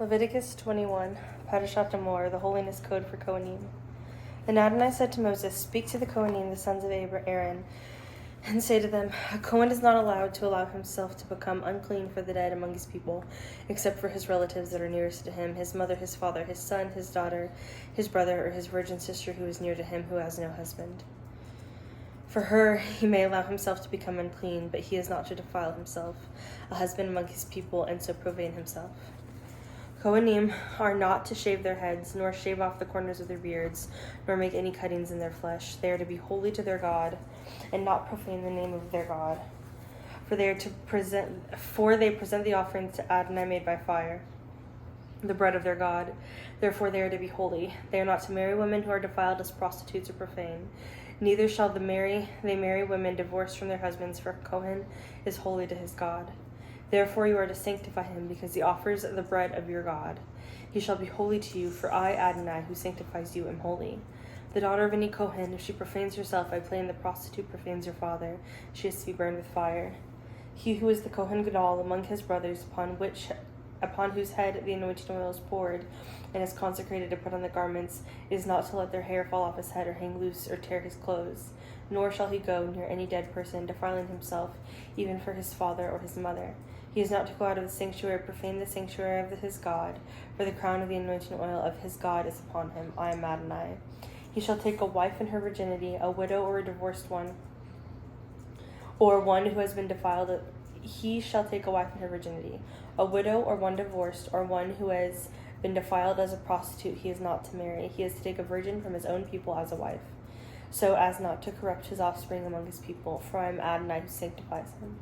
Leviticus 21, Parashat Amor, the holiness code for Kohanim. Then Adonai said to Moses, "Speak to the Kohanim, the sons of Aaron, and say to them, a Kohen is not allowed to allow himself to become unclean for the dead among his people, except for his relatives that are nearest to him, his mother, his father, his son, his daughter, his brother, or his virgin sister who is near to him, who has no husband. For her he may allow himself to become unclean, but he is not to defile himself, a husband among his people, and so profane himself. Kohanim are not to shave their heads, nor shave off the corners of their beards, nor make any cuttings in their flesh. They are to be holy to their God, and not profane the name of their God. For they present the offerings to Adonai made by fire, the bread of their God. Therefore they are to be holy. They are not to marry women who are defiled as prostitutes or profane. Neither shall they marry women divorced from their husbands, for a Kohen is holy to his God. Therefore you are to sanctify him, because he offers the bread of your God. He shall be holy to you, for I, Adonai, who sanctifies you, am holy. The daughter of any Kohen, if she profanes herself by playing the prostitute, profanes her father. She is to be burned with fire. He who is the Kohen Gadol among his brothers, upon whose head the anointing oil is poured, and is consecrated to put on the garments, is not to let their hair fall off his head, or hang loose, or tear his clothes. Nor shall he go near any dead person, defiling himself, even for his father or his mother. He is not to go out of the sanctuary, profane the sanctuary of his God, for the crown of the anointing oil of his God is upon him. I am Adonai. He shall take a wife in her virginity, a widow or a divorced one, or one who has been defiled. He shall take a wife in her virginity. A widow or one divorced, or one who has been defiled as a prostitute, he is not to marry. He is to take a virgin from his own people as a wife, so as not to corrupt his offspring among his people, for I am Adonai who sanctifies him.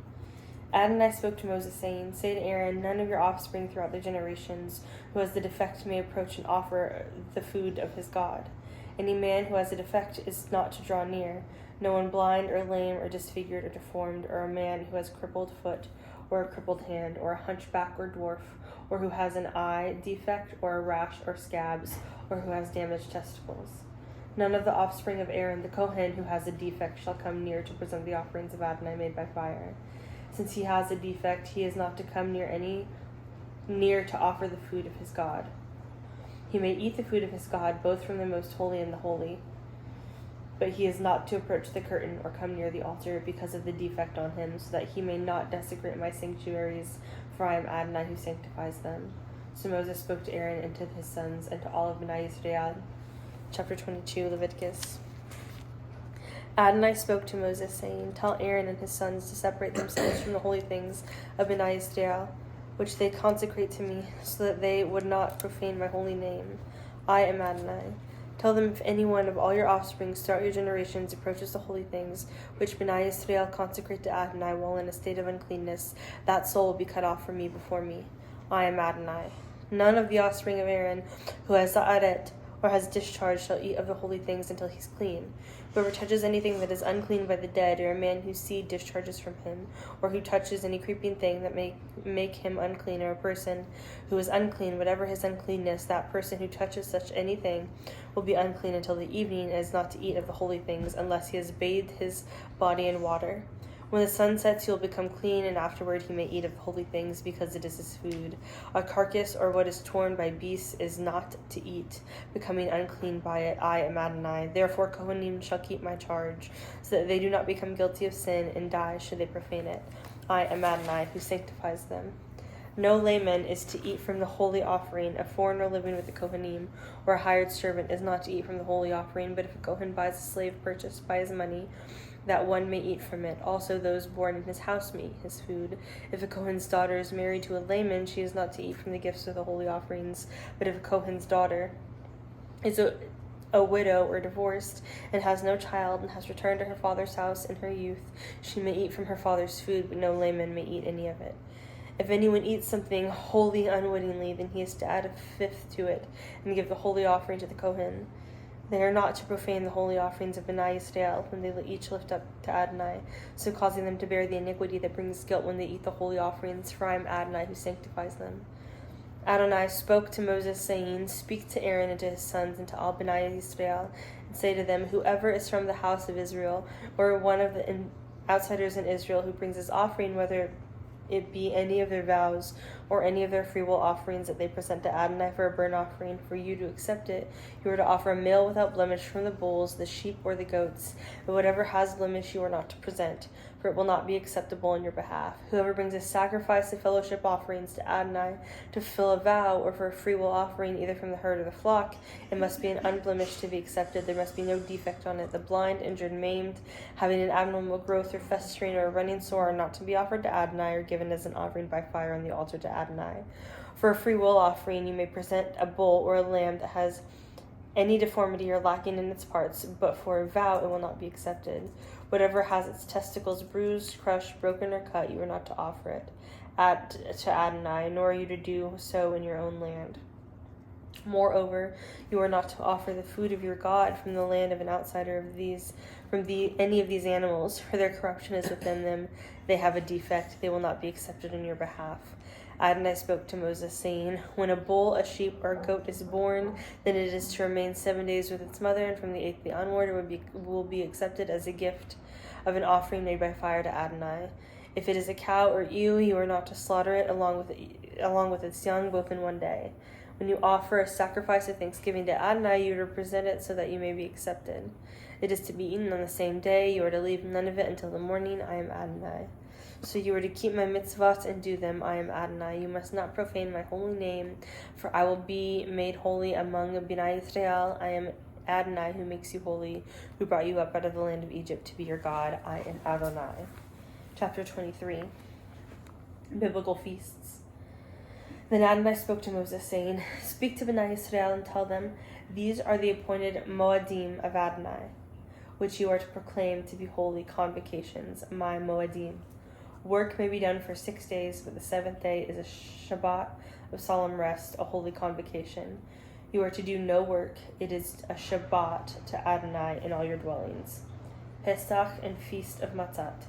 Adonai spoke to Moses, saying, Say to Aaron, none of your offspring throughout their generations who has the defect may approach and offer the food of his God. Any man who has a defect is not to draw near. No one blind or lame or disfigured or deformed, or a man who has a crippled foot or a crippled hand, or a hunchback or dwarf, or who has an eye defect or a rash or scabs, or who has damaged testicles. None of the offspring of Aaron the Kohen who has a defect shall come near to present the offerings of Adonai made by fire. Since he has a defect, he is not to come near to offer the food of his God. He may eat the food of his God, both from the most holy and the holy, but he is not to approach the curtain or come near the altar because of the defect on him, so that he may not desecrate my sanctuaries, for I am Adonai who sanctifies them. So Moses spoke to Aaron and to his sons and to all of Bnei Yisrael. Chapter 22, Leviticus. Adonai spoke to Moses, saying, Tell Aaron and his sons to separate themselves from the holy things of Bnei Yisrael, which they consecrate to me, so that they would not profane my holy name. I am Adonai. Tell them, if anyone of all your offspring throughout your generations approaches the holy things, which Bnei Yisrael consecrate to Adonai while in a state of uncleanness, that soul will be cut off from me before me. I am Adonai. None of the offspring of Aaron who has za'aret or has discharge shall eat of the holy things until he's clean. Whoever touches anything that is unclean by the dead, or a man whose seed discharges from him, or who touches any creeping thing that may make him unclean, or a person who is unclean, whatever his uncleanness, that person who touches such anything will be unclean until the evening, and is not to eat of the holy things, unless he has bathed his body in water. When the sun sets, he will become clean, and afterward he may eat of holy things, because it is his food. A carcass or what is torn by beasts is not to eat, becoming unclean by it. I am Adonai. Therefore Kohanim shall keep my charge, so that they do not become guilty of sin and die should they profane it. I am Adonai, who sanctifies them. No layman is to eat from the holy offering. A foreigner living with the Kohanim, or a hired servant, is not to eat from the holy offering, but if a Kohen buys a slave purchased by his money, that one may eat from it. Also those born in his house may eat his food. If a Kohen's daughter is married to a layman, she is not to eat from the gifts of the holy offerings. But if a Kohen's daughter is a widow or divorced, and has no child, and has returned to her father's house in her youth, she may eat from her father's food, but no layman may eat any of it. If anyone eats something holy unwittingly, then he is to add a fifth to it, and give the holy offering to the Kohen. They are not to profane the holy offerings of Bnei Yisrael, when they each lift up to Adonai, so causing them to bear the iniquity that brings guilt when they eat the holy offerings, for I am Adonai who sanctifies them. Adonai spoke to Moses, saying, Speak to Aaron and to his sons and to all Bnei Yisrael, and say to them, Whoever is from the house of Israel, or one of the outsiders in Israel who brings his offering, whether it be any of their vows or any of their freewill offerings that they present to Adonai for a burnt offering. For you to accept it, you are to offer a male without blemish from the bulls, the sheep, or the goats. But whatever has blemish you are not to present, for it will not be acceptable on your behalf. Whoever brings a sacrifice of fellowship offerings to Adonai to fulfill a vow, or for a freewill offering either from the herd or the flock, it must be an unblemished to be accepted. There must be no defect on it. The blind, injured, maimed, having an abnormal growth or festering or a running sore are not to be offered to Adonai or given as an offering by fire on the altar to Adonai. For a free will offering, you may present a bull or a lamb that has any deformity or lacking in its parts, but for a vow it will not be accepted. Whatever has its testicles bruised, crushed, broken, or cut, you are not to offer it to Adonai, nor are you to do so in your own land. Moreover, you are not to offer the food of your God from the land of an outsider any of these animals, for their corruption is within them. They have a defect. They will not be accepted on your behalf. Adonai spoke to Moses, saying, when a bull, a sheep, or a goat is born, then it is to remain 7 days with its mother, and from the 8th day onward it will be accepted as a gift of an offering made by fire to Adonai. If it is a cow or ewe, you are not to slaughter it along with its young, both in one day. When you offer a sacrifice of thanksgiving to Adonai, you are to present it so that you may be accepted. It is to be eaten on the same day. You are to leave none of it until the morning. I am Adonai. So you are to keep my mitzvot and do them. I am Adonai. You must not profane my holy name, for I will be made holy among Bnei Israel. I am Adonai, who makes you holy, who brought you up out of the land of Egypt to be your God. I am Adonai. Chapter 23. Biblical Feasts. Then Adonai spoke to Moses, saying, speak to Bnei Israel and tell them, these are the appointed Moadim of Adonai, which you are to proclaim to be holy convocations, my Moadim. Work may be done for 6 days, but the 7th day is a Shabbat of solemn rest, a holy convocation. You are to do no work. It is a Shabbat to Adonai in all your dwellings. Pesach and Feast of Matzot.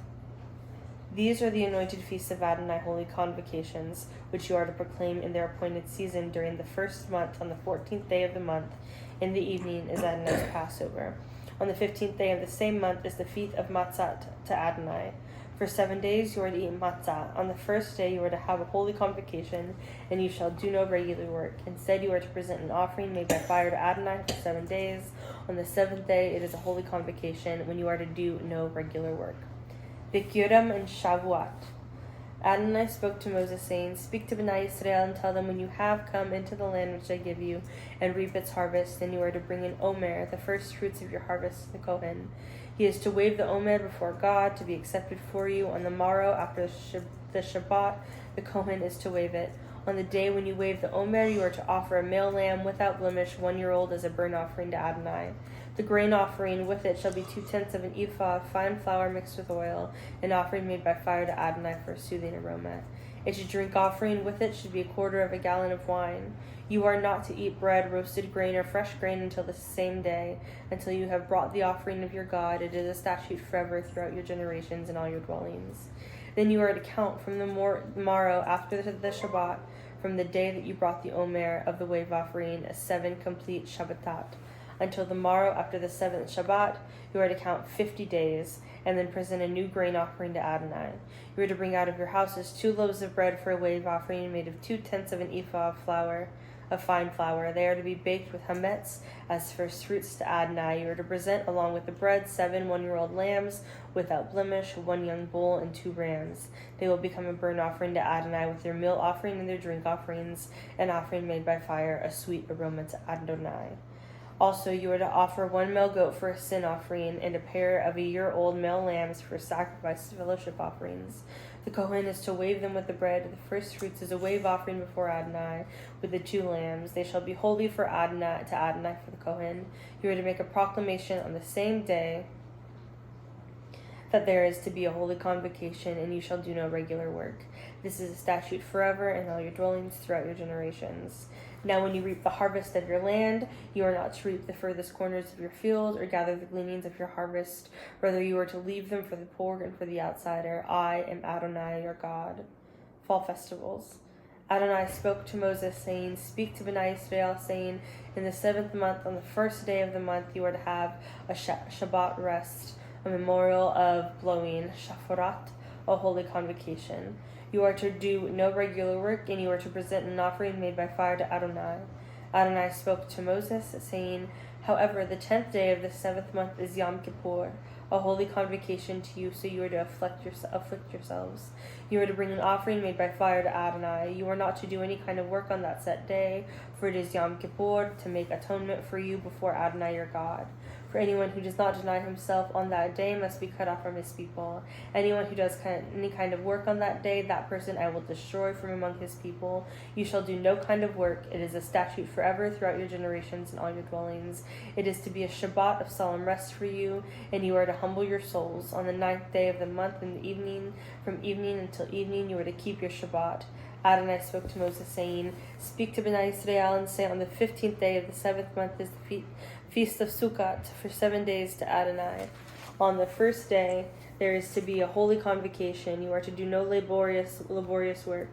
These are the anointed feasts of Adonai, holy convocations, which you are to proclaim in their appointed season during the 1st month. On the 14th day of the month, in the evening, is Adonai's Passover. On the 15th day of the same month is the Feast of Matzot to Adonai. For 7 days you are to eat matzah. On the 1st day you are to have a holy convocation, and you shall do no regular work. Instead you are to present an offering made by fire to Adonai for 7 days. On the 7th day it is a holy convocation, when you are to do no regular work. Bikurim and Shavuot. Adonai spoke to Moses, saying, speak to Bnei Israel and tell them, when you have come into the land which I give you, and reap its harvest, then you are to bring an omer, the first fruits of your harvest, to the Kohen. He is to wave the omer before God, to be accepted for you. On the morrow after the Shabbat, the Kohen is to wave it. On the day when you wave the omer, you are to offer a male lamb without blemish, 1 year old, as a burnt offering to Adonai. The grain offering with it shall be 2/10 of an ephah of fine flour mixed with oil, an offering made by fire to Adonai for a soothing aroma. Its drink offering with it should be 1/4 of a gallon of wine. You are not to eat bread, roasted grain, or fresh grain until the same day, until you have brought the offering of your God. It is a statute forever throughout your generations in all your dwellings. Then you are to count from the morrow after the Shabbat, from the day that you brought the omer of the wave offering, 7 complete Shabbatot. Until the morrow after the 7th Shabbat, you are to count 50 days, and then present a new grain offering to Adonai. You are to bring out of your houses 2 loaves of bread for a wave offering made of 2/10 of an ephah of fine flour. They are to be baked with hametz as first fruits to Adonai. You are to present along with the bread 7 one-year-old lambs without blemish, 1 young bull, and 2 rams. They will become a burnt offering to Adonai with their meal offering and their drink offerings, an offering made by fire, a sweet aroma to Adonai. Also, you are to offer 1 male goat for a sin offering, and a pair of 1-year-old male lambs for sacrifice fellowship offerings. The Kohen is to wave them with the bread. The first fruits is a wave offering before Adonai with the 2 lambs. They shall be holy for Adonai for the Kohen. You are to make a proclamation on the same day that there is to be a holy convocation, and you shall do no regular work. This is a statute forever in all your dwellings throughout your generations. Now when you reap the harvest of your land, you are not to reap the furthest corners of your field or gather the gleanings of your harvest. Rather, you are to leave them for the poor and for the outsider. I am Adonai, your God. Fall festivals. Adonai spoke to Moses, saying, speak to Bnei Israel, saying, in the 7th month, on the 1st day of the month, you are to have a Shabbat rest, a memorial of blowing, shaforat, a holy convocation. You are to do no regular work, and you are to present an offering made by fire to Adonai. Adonai spoke to Moses, saying, However, the 10th day of the 7th month is Yom Kippur, a holy convocation to you, so you are to afflict yourselves. You are to bring an offering made by fire to Adonai. You are not to do any kind of work on that set day, for it is Yom Kippur, to make atonement for you before Adonai your God. For anyone who does not deny himself on that day must be cut off from his people. Anyone who does any kind of work on that day, that person I will destroy from among his people. You shall do no kind of work. It is a statute forever throughout your generations and all your dwellings. It is to be a Shabbat of solemn rest for you, and you are to humble your souls. On the 9th day of the month in the evening, from evening until evening, you are to keep your Shabbat. Adonai spoke to Moses, saying, Speak to Bnei Israel and say, On the 15th day of the 7th month is the feast of Sukkot, for 7 days to Adonai. On the first day there is to be a holy convocation. You are to do no laborious work.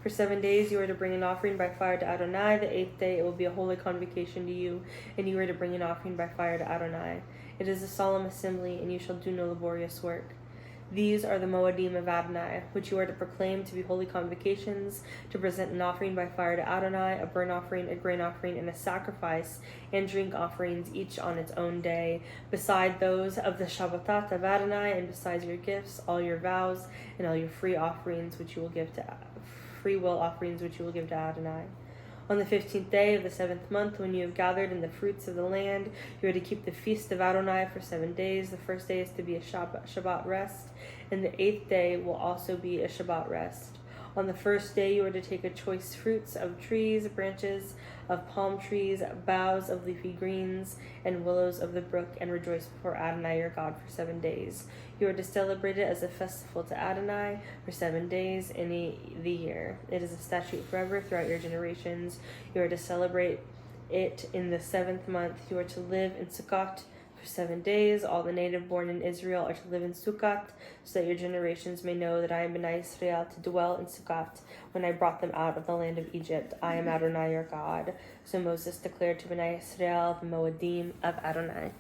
For 7 days you are to bring an offering by fire to Adonai. The 8th day it will be a holy convocation to you, and you are to bring an offering by fire to Adonai. It is a solemn assembly, and you shall do no laborious work. These are the Moedim of Adonai, which you are to proclaim to be holy convocations, to present an offering by fire to Adonai, a burnt offering, a grain offering, and a sacrifice, and drink offerings, each on its own day, beside those of the Shabbatot of Adonai, and besides your gifts, all your vows, and all your free offerings which you will give to Adonai. On the 15th day of the 7th month, when you have gathered in the fruits of the land, you are to keep the feast of Adonai for 7 days. The first day is to be a Shabbat rest, and the 8th day will also be a Shabbat rest. On the first day you are to take a choice fruits of trees, branches of palm trees, boughs of leafy greens, and willows of the brook, and rejoice before Adonai your God for 7 days. You are to celebrate it as a festival to Adonai for 7 days in the year. It is a statute forever throughout your generations. You are to celebrate it in the 7th month. You are to live in Sukkot for 7 days. All the native born in Israel are to live in Sukkot, so that your generations may know that I am Bnei Israel, to dwell in Sukkot when I brought them out of the land of Egypt. I am Adonai your God. So Moses declared to Bnei Israel the Moedim of Adonai.